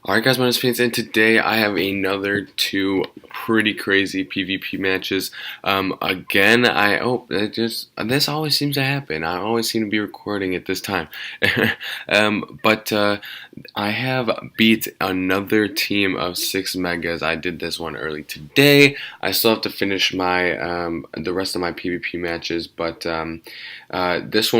Alright guys, my name is Fans, and today I have another two pretty crazy PvP matches. Again, this always seems to happen. I always seem to be recording at this time. But I have beat another team of 6 megas. I did this one early today. I still have to finish my the rest of my PvP matches, but this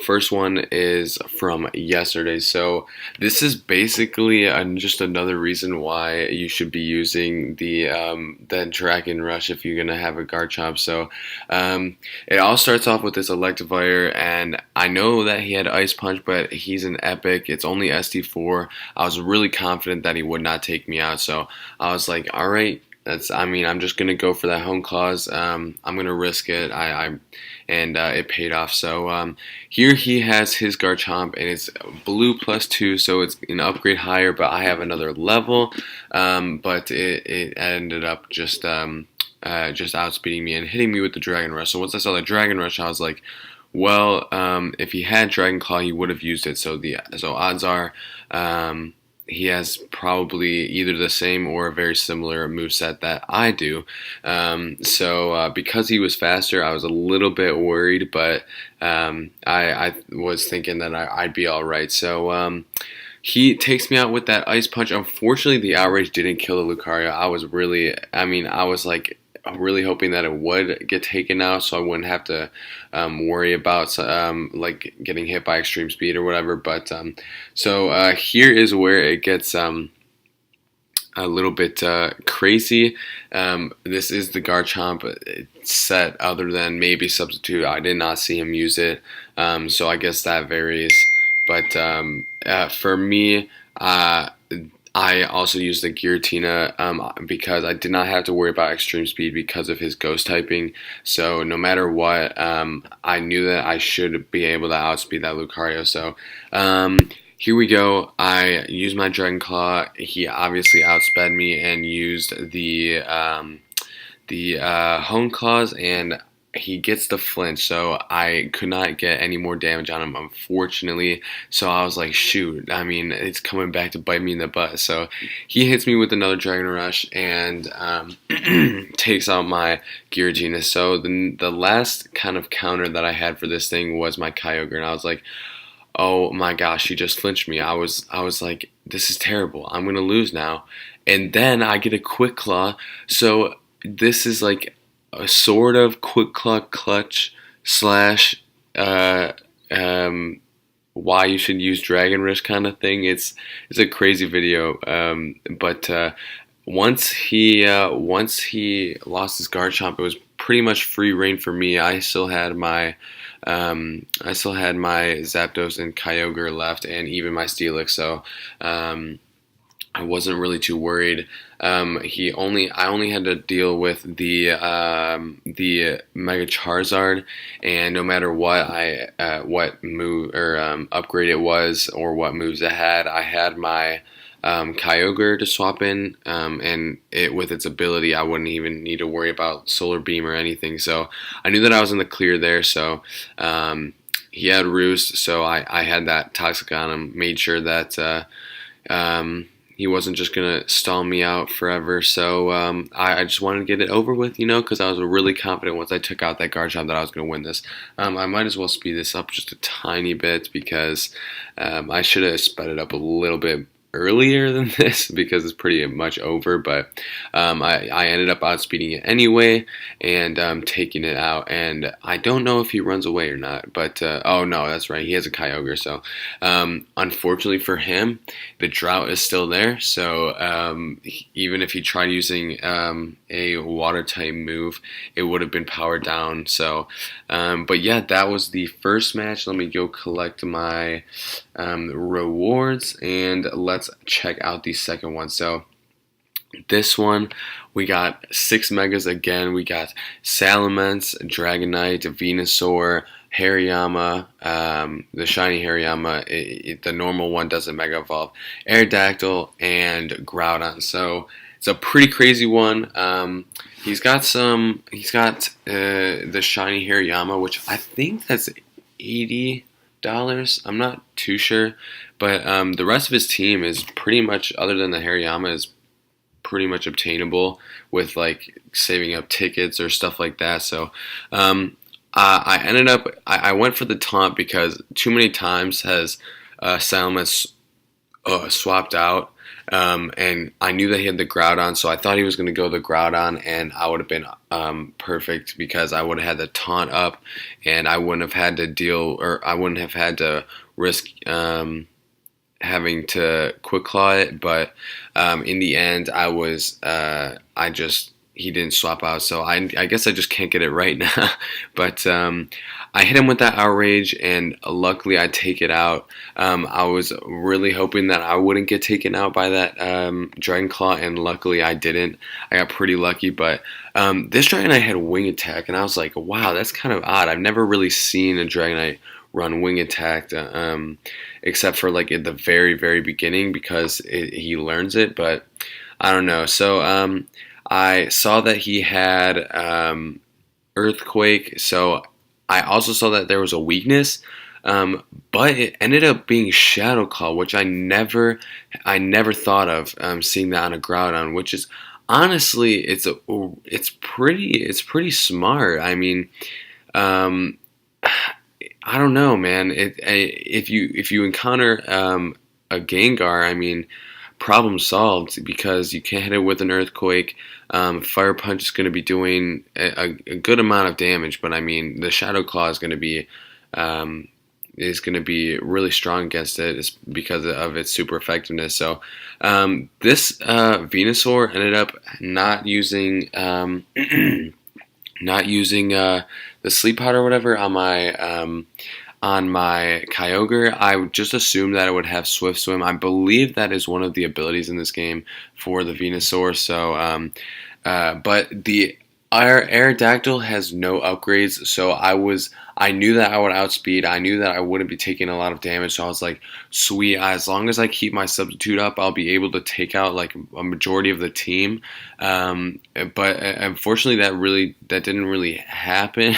first one is from yesterday. So this is basically just another reason why you should be using the Dragon Rush if you're gonna have a Garchomp. So it all starts off with this Electivire, and I know that he had Ice Punch, but he's an epic. It's only SD4. I was really confident that he would not take me out, so I was like, all right. I'm just gonna go for that home clause. I'm gonna risk it. And it paid off. So here he has his Garchomp, and it's blue +2, so it's an upgrade higher. But I have another level. But it ended up just outspeeding me and hitting me with the Dragon Rush. So once I saw the Dragon Rush, I was like, well, if he had Dragon Claw, he would have used it. So odds are. He has probably either the same or a very similar moveset that I do. Because he was faster, I was a little bit worried, but I was thinking that I'd be all right. So he takes me out with that Ice Punch. Unfortunately, the Outrage didn't kill the Lucario. I was like really hoping that it would get taken out, so I wouldn't have to worry about like getting hit by extreme speed or whatever. But here is where it gets a little bit crazy. This is the Garchomp set, other than maybe Substitute. I did not see him use it, so I guess that varies. But for me, I also used the Giratina because I did not have to worry about extreme speed because of his ghost typing. So no matter what, I knew that I should be able to outspeed that Lucario. So here we go. I used my Dragon Claw. He obviously outsped me and used the Hone Claws, and he gets the flinch, so I could not get any more damage on him, unfortunately. So I was like, shoot, it's coming back to bite me in the butt. So he hits me with another Dragon Rush and takes out my Giratina. So the last kind of counter that I had for this thing was my Kyogre, and I was like, oh my gosh, he just flinched me. I was like, this is terrible. I'm gonna lose now. And then I get a Quick Claw. So this is like a sort of Quick Claw clutch slash why you should use Dragon Rush kind of thing. It's a crazy video, but once he lost his Garchomp, it was pretty much free reign for me. I still had my Zapdos and Kyogre left, and even my Steelix. So I wasn't really too worried. I only had to deal with the Mega Charizard, and no matter what move or upgrade it was or what moves it had, I had my Kyogre to swap in, and with its ability, I wouldn't even need to worry about Solar Beam or anything. So I knew that I was in the clear there. So he had Roost, so I had that Toxic on him, made sure that he wasn't just going to stall me out forever. So I just wanted to get it over with, because I was really confident once I took out that Garchomp that I was going to win this. I might as well speed this up just a tiny bit because I should have sped it up a little bit earlier than this because it's pretty much over, but I ended up outspeeding it anyway and taking it out. And I don't know if he runs away or not, but oh no, that's right, he has a Kyogre. So unfortunately for him, the drought is still there. So even if he tried using a water type move, it would have been powered down. So but yeah, that was the first match. Let me go collect my rewards, and let's check out the second one. So this one, we got 6 megas again. We got Salamence, Dragonite, Venusaur, Hariyama, the shiny Hariyama, the normal one doesn't mega evolve, Aerodactyl, and Groudon. So it's a pretty crazy one. He's got the shiny Hariyama, which I think that's 80 $5. I'm not too sure, but the rest of his team is pretty much, other than the Hariyama, is pretty much obtainable with like saving up tickets or stuff like that. So I ended up I went for the taunt because too many times has Salamis swapped out. And I knew that he had the Groudon, so I thought he was going to go the Groudon, and I would have been perfect because I would have had the taunt up, and I wouldn't have had to deal, or I wouldn't have had to risk having to Quick Claw it. But in the end, he didn't swap out, so I guess I just can't get it right now. But I hit him with that Outrage, and luckily I take it out. I was really hoping that I wouldn't get taken out by that Dragon Claw, and luckily I didn't. I got pretty lucky, but this Dragonite had Wing Attack, and I was like, wow, that's kind of odd. I've never really seen a Dragonite run Wing Attack, except for like at the very, very beginning because he learns it, but I don't know. So I saw that he had Earthquake, so I also saw that there was a weakness, but it ended up being Shadow Claw, which I never thought of seeing that on a Groudon, which is honestly it's pretty smart. I mean, I don't know, man. If you encounter a Gengar, I mean, problem solved because you can't hit it with an Earthquake. Fire Punch is going to be doing a good amount of damage, but I mean the Shadow Claw is going to be really strong against it because of its super effectiveness. So this Venusaur ended up not using the Sleep Powder or whatever on my Kyogre. I would just assume that it would have Swift Swim. I believe that is one of the abilities in this game for the Venusaur. So, but the Aerodactyl has no upgrades, so I knew that I would outspeed. I knew that I wouldn't be taking a lot of damage, so I was like, sweet, as long as I keep my substitute up, I'll be able to take out like a majority of the team. But unfortunately, that didn't really happen.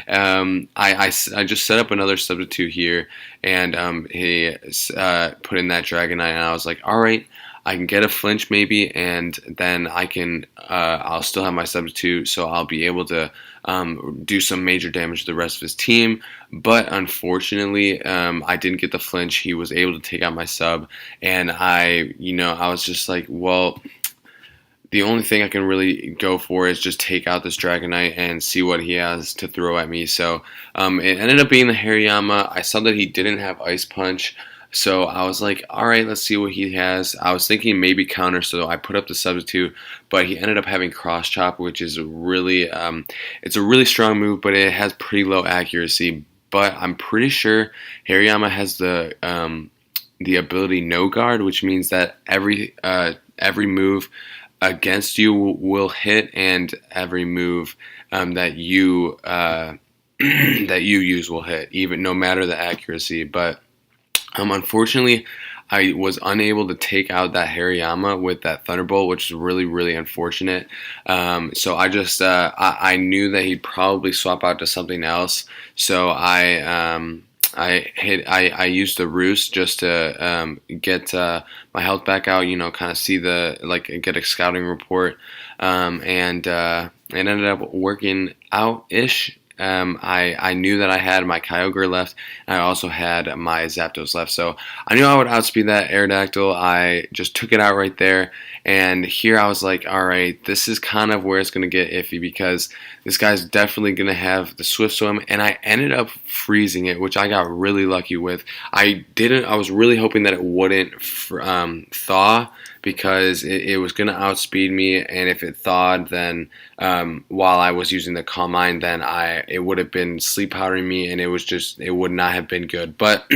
I just set up another substitute here, and he put in that Dragonite, and I was like, all right, I can get a flinch maybe, and then I'll still have my substitute, so I'll be able to do some major damage to the rest of his team. But unfortunately, I didn't get the flinch. He was able to take out my sub, and I was just like, well, the only thing I can really go for is just take out this Dragonite and see what he has to throw at me. So it ended up being the Hariyama. I saw that he didn't have Ice Punch, so I was like, all right, let's see what he has. I was thinking maybe counter, so I put up the substitute, but he ended up having Cross Chop, which is it's a really strong move, but it has pretty low accuracy. But I'm pretty sure Hariyama has the ability No Guard, which means that every move against you will hit, and every move that you that you use will hit, even no matter the accuracy. But unfortunately, I was unable to take out that Hariyama with that Thunderbolt, which is really, really unfortunate. So I just I knew that he'd probably swap out to something else. So I used the Roost just to get my health back out, kind of see get a scouting report, and it ended up working out-ish. I knew that I had my Kyogre left, and I also had my Zapdos left, so I knew I would outspeed that Aerodactyl. I just took it out right there, and here I was like, alright, this is kind of where it's going to get iffy, because this guy's definitely going to have the Swift Swim, and I ended up freezing it, which I got really lucky with. I was really hoping that it wouldn't thaw, because it was going to outspeed me, and if it thawed, then while I was using the Calm Mind, then it would have been sleep powdering me, and it would not have been good. But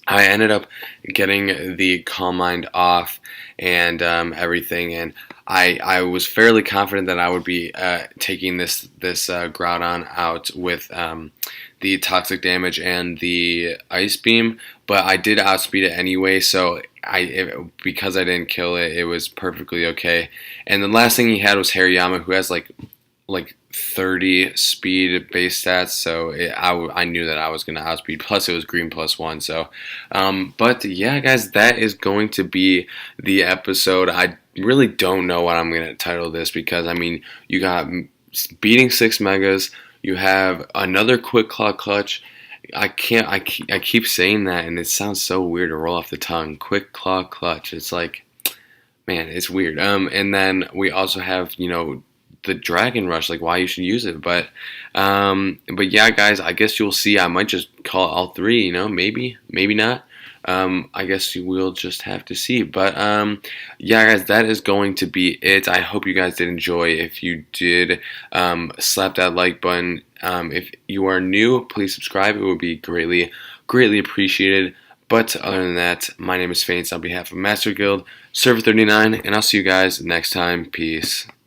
I ended up getting the Calm Mind off and everything, and I was fairly confident that I would be taking this Groudon out with the Toxic Damage and the Ice Beam, but I did outspeed it anyway, so because I didn't kill it, it was perfectly okay. And the last thing he had was Hariyama, who has like 30 speed base stats, so I knew that I was going to outspeed. Plus, it was green +1. So, but yeah, guys, that is going to be the episode. I really don't know what I'm going to title this because, I mean, you got beating 6 megas, you have another quick claw clutch. I keep saying that, and it sounds so weird to roll off the tongue. Quick claw clutch. It's like, man, it's weird. And then we also have, the Dragon Rush, like why you should use it. But yeah, guys, I guess you'll see. I might just call it all 3. Maybe, maybe not. I guess you will just have to see. But yeah, guys, that is going to be it. I hope you guys did enjoy. If you did, slap that like button. If you are new, please subscribe. It would be greatly, greatly appreciated. But other than that, my name is Faints on behalf of Master Guild, Server 39, and I'll see you guys next time. Peace.